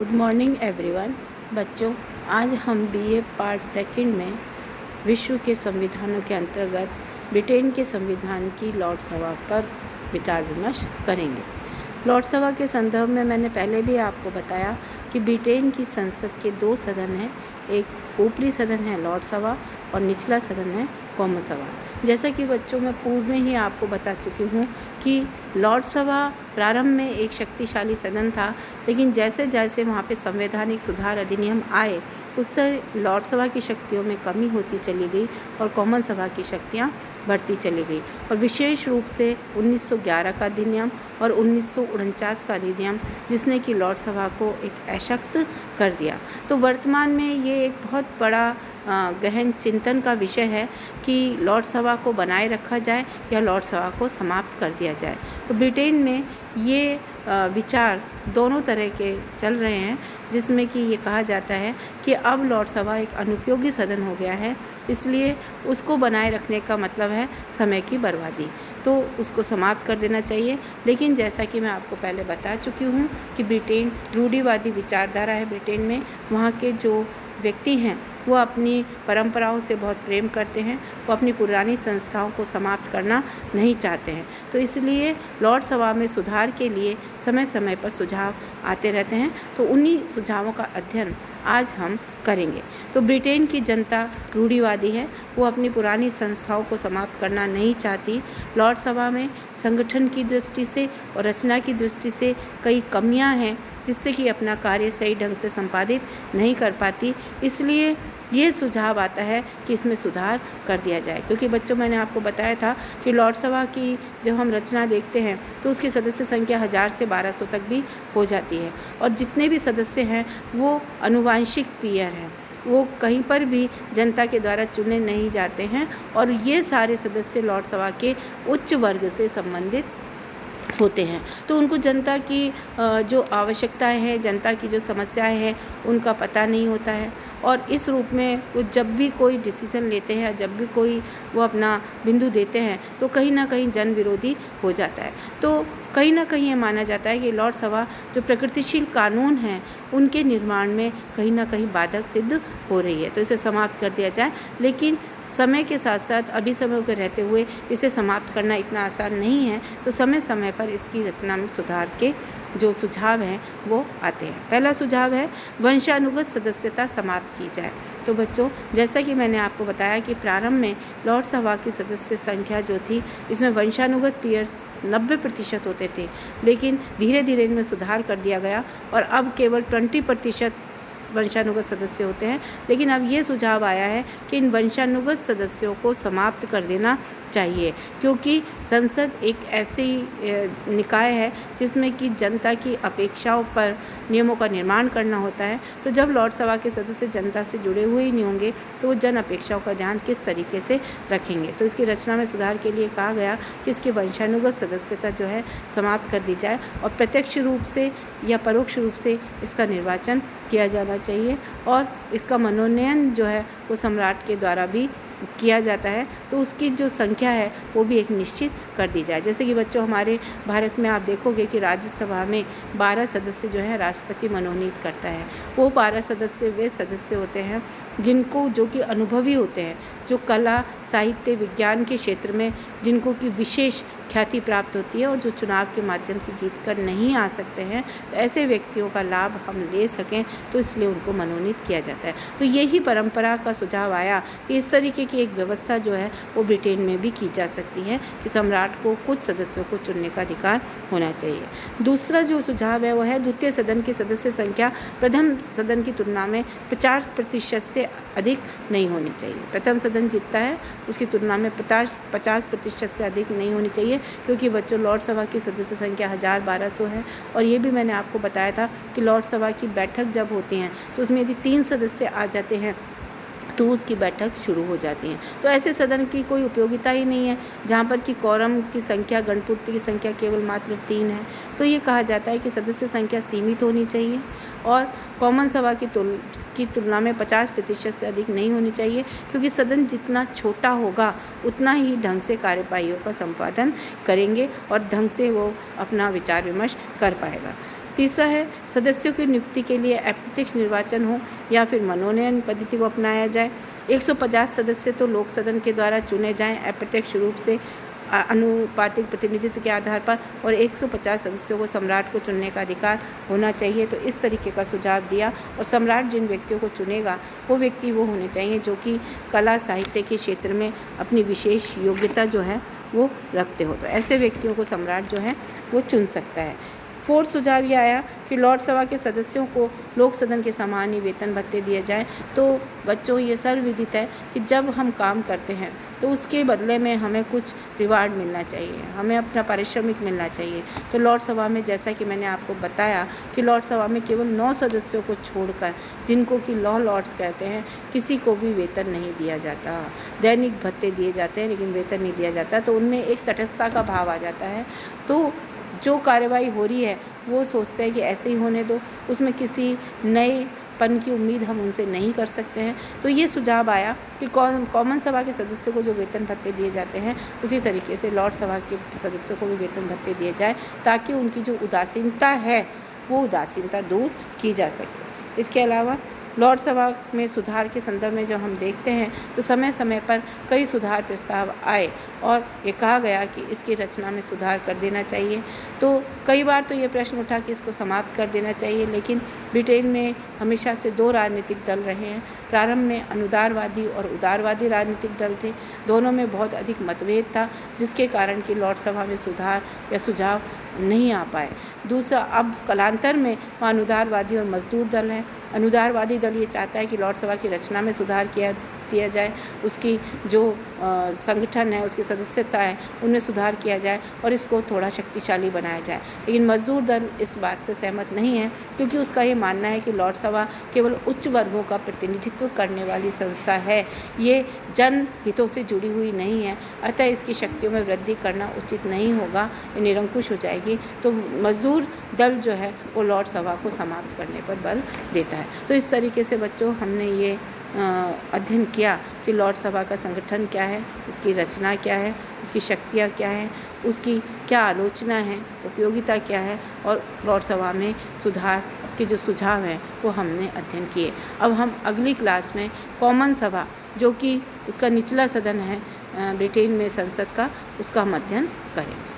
Good morning everyone. बच्चों, आज हम बीए पार्ट सेकंड में विश्व के संविधानों के अंतर्गत ब्रिटेन के संविधान की लॉर्ड सभा पर विचार विमर्श करेंगे। लॉर्ड सभा के संदर्भ में मैंने पहले भी आपको बताया कि ब्रिटेन की संसद के दो सदन हैं। एक ऊपरी सदन है लॉर्ड सभा और निचला सदन है कॉमन सभा। जैसा कि बच्चों मैं पूर्व में ही आपको बता चुकी हूँ कि लॉर्ड सभा प्रारंभ में एक शक्तिशाली सदन था, लेकिन जैसे जैसे वहाँ पे संवैधानिक सुधार अधिनियम आए उससे लॉर्ड सभा की शक्तियों में कमी होती चली गई और कॉमन सभा की शक्तियाँ बढ़ती चली गई। और विशेष रूप से 1911 का अधिनियम और 1949 का अधिनियम जिसने कि लॉर्ड सभा को एक अशक्त कर दिया। तो वर्तमान में ये एक बहुत बड़ा गहन चिंतन का विषय है कि लॉर्ड सभा को बनाए रखा जाए या लॉर्ड सभा को समाप्त कर दिया जाए। तो ब्रिटेन में ये विचार दोनों तरह के चल रहे हैं, जिसमें कि ये कहा जाता है कि अब लॉर्ड सभा एक अनुपयोगी सदन हो गया है, इसलिए उसको बनाए रखने का मतलब है समय की बर्बादी, तो उसको समाप्त कर देना चाहिए। लेकिन जैसा कि मैं आपको पहले बता चुकी हूँ कि ब्रिटेन रूढ़िवादी विचारधारा है। ब्रिटेन में वहाँ के जो व्यक्ति हैं वो अपनी परंपराओं से बहुत प्रेम करते हैं, वो अपनी पुरानी संस्थाओं को समाप्त करना नहीं चाहते हैं। तो इसलिए लॉर्ड सभा में सुधार के लिए समय समय पर सुझाव आते रहते हैं, तो उन्हीं सुझावों का अध्ययन आज हम करेंगे। तो ब्रिटेन की जनता रूढ़िवादी है, वो अपनी पुरानी संस्थाओं को समाप्त करना नहीं चाहती। लॉर्ड सभा में संगठन की दृष्टि से और रचना की दृष्टि से कई कमियां हैं, जिससे कि अपना कार्य सही ढंग से संपादित नहीं कर पाती। इसलिए ये सुझाव आता है कि इसमें सुधार कर दिया जाए, क्योंकि बच्चों मैंने आपको बताया था कि लॉर्ड सभा की जब हम रचना देखते हैं तो उसकी सदस्य संख्या 1000 से 1200 तक भी हो जाती है, और जितने भी सदस्य हैं वो अनुवांशिक पीयर हैं, वो कहीं पर भी जनता के द्वारा चुने नहीं जाते हैं, और ये सारे सदस्य लॉर्ड सभा के उच्च वर्ग से संबंधित होते हैं। तो उनको जनता की जो आवश्यकताएं हैं, जनता की जो समस्याएं हैं, उनका पता नहीं होता है, और इस रूप में वो जब भी कोई डिसीजन लेते हैं, जब भी कोई वो अपना बिंदु देते हैं, तो कहीं ना कहीं जन विरोधी हो जाता है। तो कहीं ना कहीं ये माना जाता है कि लॉर्ड सभा जो प्रगतिशील कानून हैं उनके निर्माण में कहीं ना कहीं बाधक सिद्ध हो रही है, तो इसे समाप्त कर दिया जाए। लेकिन समय के साथ साथ अभी समय के रहते हुए इसे समाप्त करना इतना आसान नहीं है, तो समय समय पर इसकी रचना में सुधार के जो सुझाव हैं वो आते हैं। पहला सुझाव है वंशानुगत सदस्यता समाप्त की जाए। तो बच्चों, जैसा कि मैंने आपको बताया कि प्रारंभ में लॉर्ड सभा की सदस्य संख्या जो थी, इसमें वंशानुगत पीयर्स 90% होते थे, लेकिन धीरे धीरे इनमें सुधार कर दिया गया और अब केवल 20% वंशानुगत सदस्य होते हैं। लेकिन अब ये सुझाव आया है कि इन वंशानुगत सदस्यों को समाप्त कर देना चाहिए, क्योंकि संसद एक ऐसी निकाय है जिसमें कि जनता की अपेक्षाओं पर नियमों का निर्माण करना होता है। तो जब लॉर्ड सभा के सदस्य जनता से जुड़े हुए ही नहीं होंगे तो वो जन अपेक्षाओं का ध्यान किस तरीके से रखेंगे। तो इसकी रचना में सुधार के लिए कहा गया कि इसकी वंशानुगत सदस्यता जो है समाप्त कर दी जाए और प्रत्यक्ष रूप से या परोक्ष रूप से इसका निर्वाचन किया जाना चाहिए, और इसका मनोनयन जो है वो सम्राट के द्वारा भी किया जाता है। तो उसकी जो संख्या है वो भी एक निश्चित कर दी जाए। जैसे कि बच्चों, हमारे भारत में आप देखोगे कि राज्यसभा में 12 सदस्य जो है राष्ट्रपति मनोनीत करता है। वो 12 सदस्य वे सदस्य होते हैं जिनको जो कि अनुभवी होते हैं, जो कला साहित्य विज्ञान के क्षेत्र में जिनको कि विशेष ख्याति प्राप्त होती है और जो चुनाव के माध्यम से जीत कर नहीं आ सकते हैं, तो ऐसे व्यक्तियों का लाभ हम ले सकें, तो इसलिए उनको मनोनीत किया जाता है। तो यही परंपरा का सुझाव आया कि इस तरीके की एक व्यवस्था जो है वो ब्रिटेन में भी की जा सकती है कि सम्राट को कुछ सदस्यों को चुनने का अधिकार होना चाहिए। दूसरा जो सुझाव है वो है द्वितीय सदन की सदस्य संख्या प्रथम सदन की तुलना में 50% से अधिक नहीं होनी चाहिए। प्रथम सदन जितना है उसकी तुलना में 50% से अधिक नहीं होनी चाहिए, क्योंकि बच्चों लॉर्ड सभा की सदस्य संख्या 1000-1200 है, और ये भी मैंने आपको बताया था कि लॉर्ड सभा की बैठक जब होती हैं तो उसमें यदि 3 सदस्य आ जाते हैं तो उसकी बैठक शुरू हो जाती है। तो ऐसे सदन की कोई उपयोगिता ही नहीं है जहाँ पर कि कोरम की संख्या, गणपूर्ति की संख्या केवल मात्र 3 है। तो ये कहा जाता है कि सदस्य संख्या सीमित होनी चाहिए और कॉमन सभा की तुलना में 50% से अधिक नहीं होनी चाहिए, क्योंकि सदन जितना छोटा होगा उतना ही ढंग से कार्यवाहियों का संपादन करेंगे और ढंग से वो अपना विचार विमर्श कर पाएगा। तीसरा है सदस्यों की नियुक्ति के लिए अप्रत्यक्ष निर्वाचन हो या फिर मनोनयन पद्धति को अपनाया जाए। 150 सदस्य तो लोक सदन के द्वारा चुने जाएं अप्रत्यक्ष रूप से अनुपातिक प्रतिनिधित्व के आधार पर, और 150 सदस्यों को सम्राट को चुनने का अधिकार होना चाहिए। तो इस तरीके का सुझाव दिया। और सम्राट जिन व्यक्तियों को चुनेगा वो व्यक्ति वो होने चाहिए जो कि कला साहित्य के क्षेत्र में अपनी विशेष योग्यता जो है वो रखते हो। तो ऐसे व्यक्तियों को सम्राट जो है वो चुन सकता है। फोर्थ सुझाव ये आया कि लॉर्ड सभा के सदस्यों को लोक सदन के समान ही वेतन भत्ते दिए जाए। तो बच्चों ये सर्वविदित है कि जब हम काम करते हैं तो उसके बदले में हमें कुछ रिवार्ड मिलना चाहिए, हमें अपना पारिश्रमिक मिलना चाहिए। तो लॉर्ड सभा में जैसा कि मैंने आपको बताया कि लॉर्ड सभा में केवल 9 सदस्यों को छोड़कर, जिनको कि लॉ लॉर्ड्स कहते हैं, किसी को भी वेतन नहीं दिया जाता। दैनिक भत्ते दिए जाते हैं लेकिन वेतन नहीं दिया जाता। तो उनमें एक तटस्थता का भाव आ जाता है। तो जो कार्यवाही हो रही है वो सोचते हैं कि ऐसे ही होने दो, उसमें किसी नएपन की उम्मीद हम उनसे नहीं कर सकते हैं। तो ये सुझाव आया कि कॉमन सभा के सदस्यों को जो वेतन भत्ते दिए जाते हैं उसी तरीके से लॉर्ड सभा के सदस्यों को भी वेतन भत्ते दिए जाए, ताकि उनकी जो उदासीनता है वो उदासीनता दूर की जा सके। इसके अलावा लॉर्ड सभा में सुधार के संदर्भ में जब हम देखते हैं तो समय समय पर कई सुधार प्रस्ताव आए और ये कहा गया कि इसकी रचना में सुधार कर देना चाहिए। तो कई बार तो ये प्रश्न उठा कि इसको समाप्त कर देना चाहिए, लेकिन ब्रिटेन में हमेशा से 2 राजनीतिक दल रहे हैं। प्रारंभ में अनुदारवादी और उदारवादी राजनीतिक दल थे, दोनों में बहुत अधिक मतभेद था, जिसके कारण कि लॉर्ड सभा में सुधार या सुझाव नहीं आ पाए। दूसरा, अब कालांतर में वहाँ अनुदारवादी और मजदूर दल हैं। अनुदारवादी दल ये चाहता है कि लॉर्ड सभा की रचना में सुधार किया जाए, उसकी जो संगठन है, उसकी सदस्यता है, उनमें सुधार किया जाए और इसको थोड़ा शक्तिशाली बनाया जाए। लेकिन मजदूर दल इस बात से सहमत नहीं है, क्योंकि उसका ये मानना है कि लॉर्ड सभा केवल उच्च वर्गों का प्रतिनिधित्व करने वाली संस्था है, ये जन हितों से जुड़ी हुई नहीं है, अतः इसकी शक्तियों में वृद्धि करना उचित नहीं होगा, ये निरंकुश हो जाएगी। तो मजदूर दल जो है वो लॉर्ड सभा को समाप्त करने पर बल देता है। तो इस तरीके से बच्चों हमने ये अध्ययन किया कि लॉर्ड सभा का संगठन क्या है, उसकी रचना क्या है, उसकी शक्तियाँ क्या हैं, उसकी क्या आलोचना है, उपयोगिता क्या है, और लॉर्ड सभा में सुधार के जो सुझाव हैं वो हमने अध्ययन किए। अब हम अगली क्लास में कॉमन सभा, जो कि उसका निचला सदन है ब्रिटेन में संसद का, उसका हम अध्ययन करेंगे।